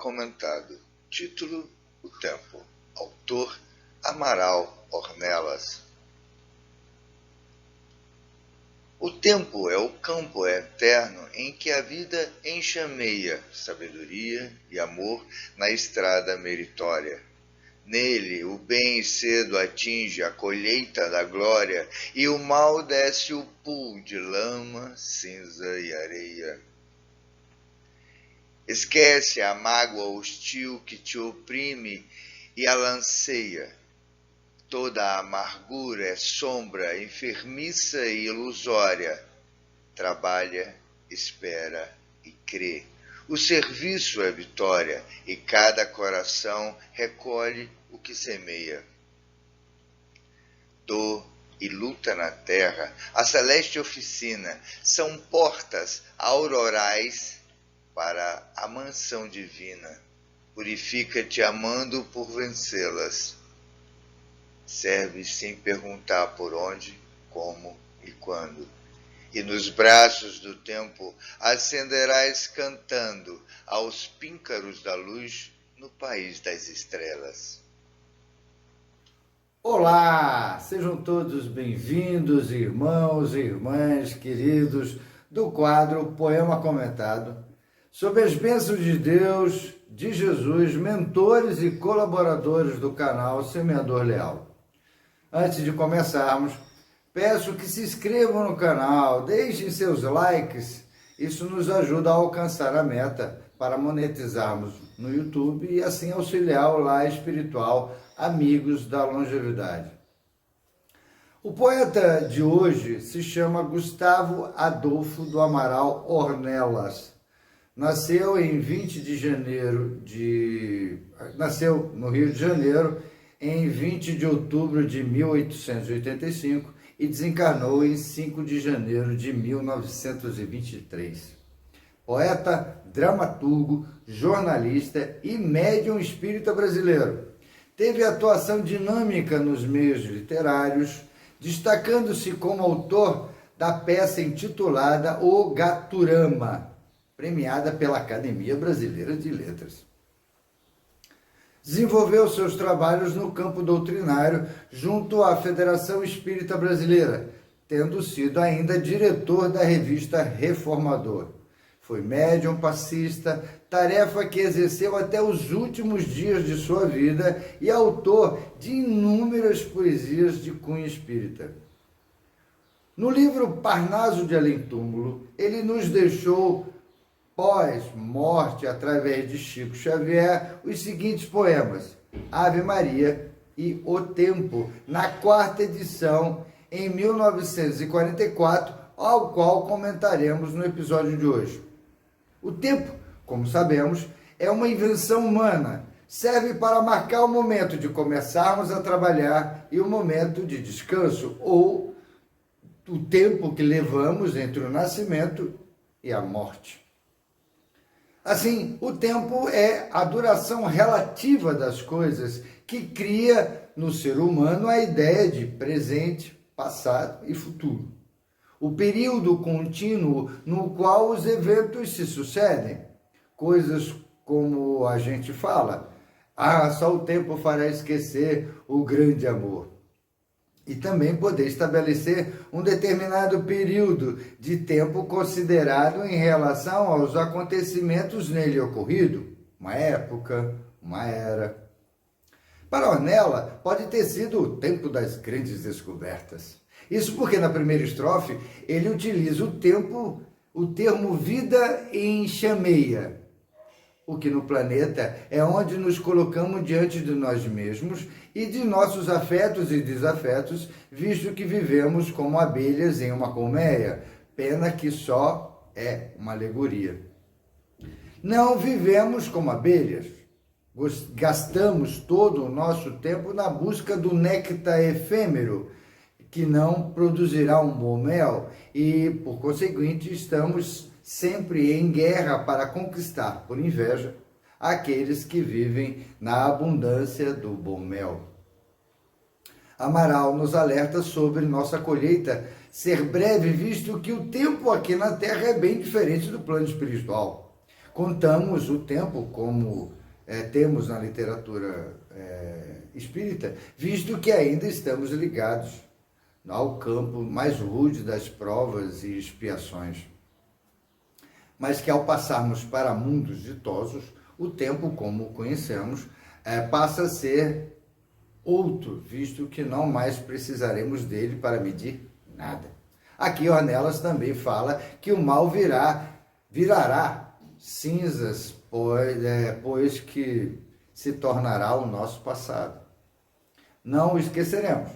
comentado. Título: O Tempo. Autor: Amaral Ornelas. O tempo é o campo eterno em que a vida enxameia sabedoria e amor na estrada meritória. Nele o bem cedo atinge a colheita da glória e o mal desce o pool de lama, cinza e areia. Esquece a mágoa hostil que te oprime e a lanceia. Toda a amargura é sombra enfermiça e ilusória. Trabalha, espera e crê. O serviço é vitória e cada coração recolhe o que semeia. Dor e luta na terra, a celeste oficina, são portas aurorais para a mansão divina. Purifica-te amando por vencê-las. Serve sem perguntar por onde, como e quando. E nos braços do tempo ascenderás cantando aos píncaros da luz no país das estrelas. Olá, sejam todos bem-vindos, irmãos e irmãs queridos, do quadro Poema Comentado, sob as bênçãos de Deus, de Jesus, mentores e colaboradores do canal Semeador Leal. Antes de começarmos, peço que se inscrevam no canal, deixem seus likes, isso nos ajuda a alcançar a meta para monetizarmos no YouTube e assim auxiliar o lar espiritual Amigos da Longevidade. O poeta de hoje se chama Gustavo Adolfo do Amaral Ornelas. Nasceu em 20 de janeiro Nasceu no Rio de Janeiro em 20 de outubro de 1885 e desencarnou em 5 de janeiro de 1923. Poeta, dramaturgo, jornalista e médium espírita brasileiro. Teve atuação dinâmica nos meios literários, destacando-se como autor da peça intitulada O Gaturama, premiada pela Academia Brasileira de Letras. Desenvolveu seus trabalhos no campo doutrinário junto à Federação Espírita Brasileira, tendo sido ainda diretor da revista Reformador. Foi médium passista, tarefa que exerceu até os últimos dias de sua vida e autor de inúmeras poesias de cunho espírita. No livro Parnaso de Além-Túmulo, ele nos deixou, pós-morte, através de Chico Xavier, os seguintes poemas: Ave Maria e O Tempo, na 4ª edição, em 1944, ao qual comentaremos no episódio de hoje. O tempo, como sabemos, é uma invenção humana. Serve para marcar o momento de começarmos a trabalhar e o momento de descanso, ou o tempo que levamos entre o nascimento e a morte. Assim, o tempo é a duração relativa das coisas que cria no ser humano a ideia de presente, passado e futuro. O período contínuo no qual os eventos se sucedem. Coisas como a gente fala, só o tempo fará esquecer o grande amor. E também poder estabelecer um determinado período de tempo considerado em relação aos acontecimentos nele ocorrido, uma época, uma era. Para Ornella, pode ter sido o tempo das grandes descobertas. Isso porque na primeira estrofe ele utiliza o termo vida enxameia, o que no planeta é onde nos colocamos diante de nós mesmos e de nossos afetos e desafetos, visto que vivemos como abelhas em uma colmeia, pena que só é uma alegoria. Não vivemos como abelhas, gastamos todo o nosso tempo na busca do néctar efêmero, que não produzirá um bom mel e, por conseguinte, estamos sempre em guerra para conquistar, por inveja, aqueles que vivem na abundância do bom mel. Amaral nos alerta sobre nossa colheita ser breve, visto que o tempo aqui na Terra é bem diferente do plano espiritual. Contamos o tempo como temos na literatura espírita, visto que ainda estamos ligados ao campo mais rude das provas e expiações. Mas que ao passarmos para mundos ditosos, o tempo, como o conhecemos, passa a ser outro, visto que não mais precisaremos dele para medir nada. Aqui Ornelas também fala que o mal virará cinzas, pois que se tornará o nosso passado. Não o esqueceremos.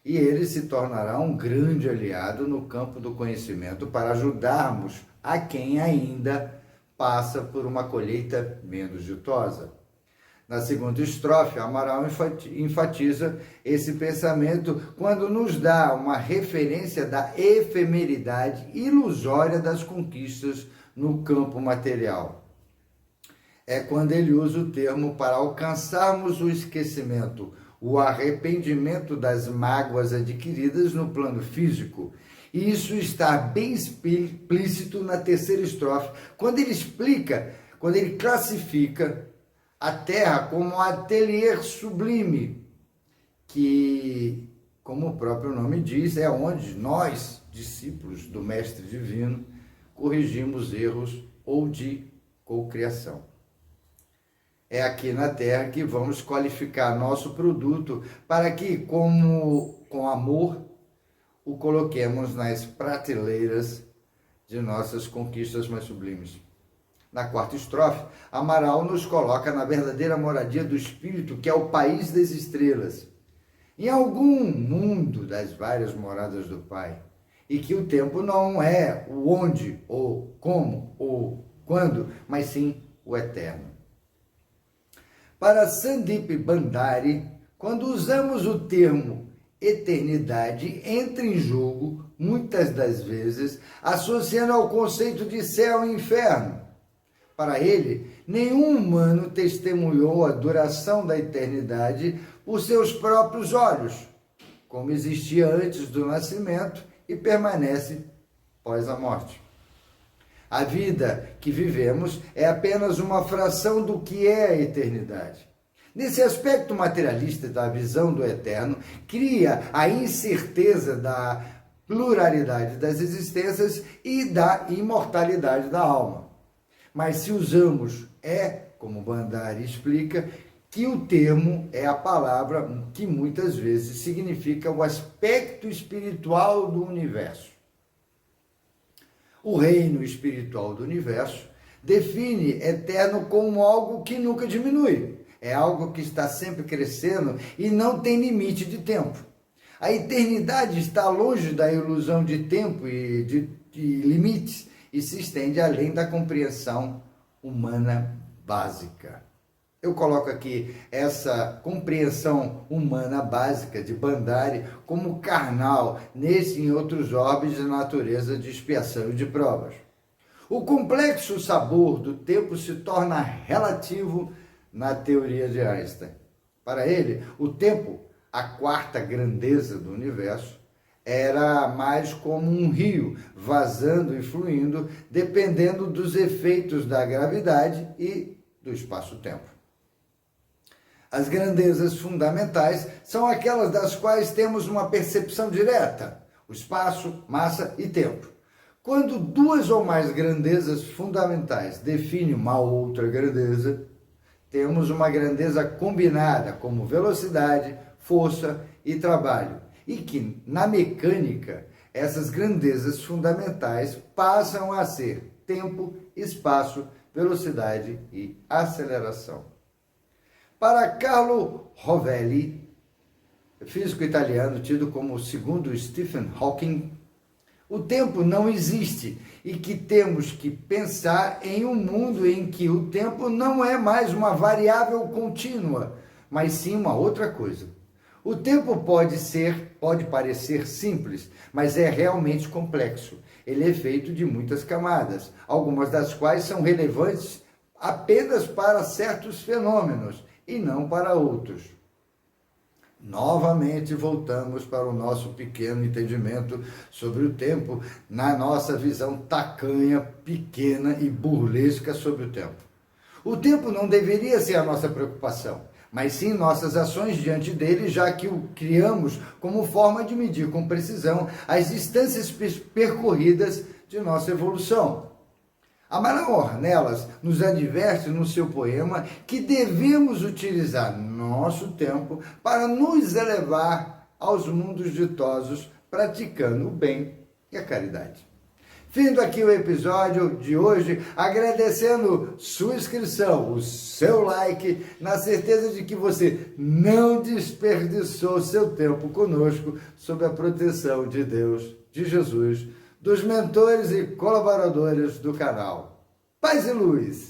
E ele se tornará um grande aliado no campo do conhecimento para ajudarmos a quem ainda passa por uma colheita menos ditosa. Na segunda estrofe, Amaral enfatiza esse pensamento quando nos dá uma referência da efemeridade ilusória das conquistas no campo material. É quando ele usa o termo para alcançarmos o esquecimento, o arrependimento das mágoas adquiridas no plano físico. E isso está bem explícito na terceira estrofe, quando ele classifica a Terra como um ateliê sublime, que, como o próprio nome diz, é onde nós, discípulos do Mestre Divino, corrigimos erros ou de cocriação. É aqui na Terra que vamos qualificar nosso produto para que, com amor, o coloquemos nas prateleiras de nossas conquistas mais sublimes. Na quarta estrofe, Amaral nos coloca na verdadeira moradia do Espírito, que é o país das estrelas, em algum mundo das várias moradas do Pai, e que o tempo não é o onde, ou como, ou quando, mas sim o eterno. Para Sandip Bhandari, quando usamos o termo eternidade, entra em jogo, muitas das vezes, associando ao conceito de céu e inferno. Para ele, nenhum humano testemunhou a duração da eternidade por seus próprios olhos, como existia antes do nascimento e permanece após a morte. A vida que vivemos é apenas uma fração do que é a eternidade. Nesse aspecto materialista da visão do eterno, cria a incerteza da pluralidade das existências e da imortalidade da alma. Mas se usamos, como Bhandari explica, que o termo é a palavra que muitas vezes significa o aspecto espiritual do universo. O reino espiritual do universo define eterno como algo que nunca diminui. É algo que está sempre crescendo e não tem limite de tempo. A eternidade está longe da ilusão de tempo e de limites e se estende além da compreensão humana básica. Eu coloco aqui essa compreensão humana básica de Bhandari como carnal nesse e em outros orbes de natureza de expiação e de provas. O complexo sabor do tempo se torna relativo na teoria de Einstein. Para ele, o tempo, a quarta grandeza do universo, era mais como um rio vazando e fluindo, dependendo dos efeitos da gravidade e do espaço-tempo. As grandezas fundamentais são aquelas das quais temos uma percepção direta: o espaço, massa e tempo. Quando duas ou mais grandezas fundamentais definem uma outra grandeza, temos uma grandeza combinada, como velocidade, força e trabalho, e que, na mecânica, essas grandezas fundamentais passam a ser tempo, espaço, velocidade e aceleração. Para Carlo Rovelli, físico italiano tido como o segundo Stephen Hawking, o tempo não existe e que temos que pensar em um mundo em que o tempo não é mais uma variável contínua, mas sim uma outra coisa. O tempo pode parecer simples, mas é realmente complexo. Ele é feito de muitas camadas, algumas das quais são relevantes apenas para certos fenômenos e não para outros. Novamente voltamos para o nosso pequeno entendimento sobre o tempo, na nossa visão tacanha, pequena e burlesca sobre o tempo. O tempo não deveria ser a nossa preocupação, mas sim nossas ações diante dele, já que o criamos como forma de medir com precisão as distâncias percorridas de nossa evolução. Amaral Ornelas nos adverte no seu poema que devemos utilizar nosso tempo para nos elevar aos mundos ditosos, praticando o bem e a caridade. Findo aqui o episódio de hoje, agradecendo sua inscrição, o seu like, na certeza de que você não desperdiçou seu tempo conosco, sob a proteção de Deus, de Jesus, dos mentores e colaboradores do canal. Paz e luz!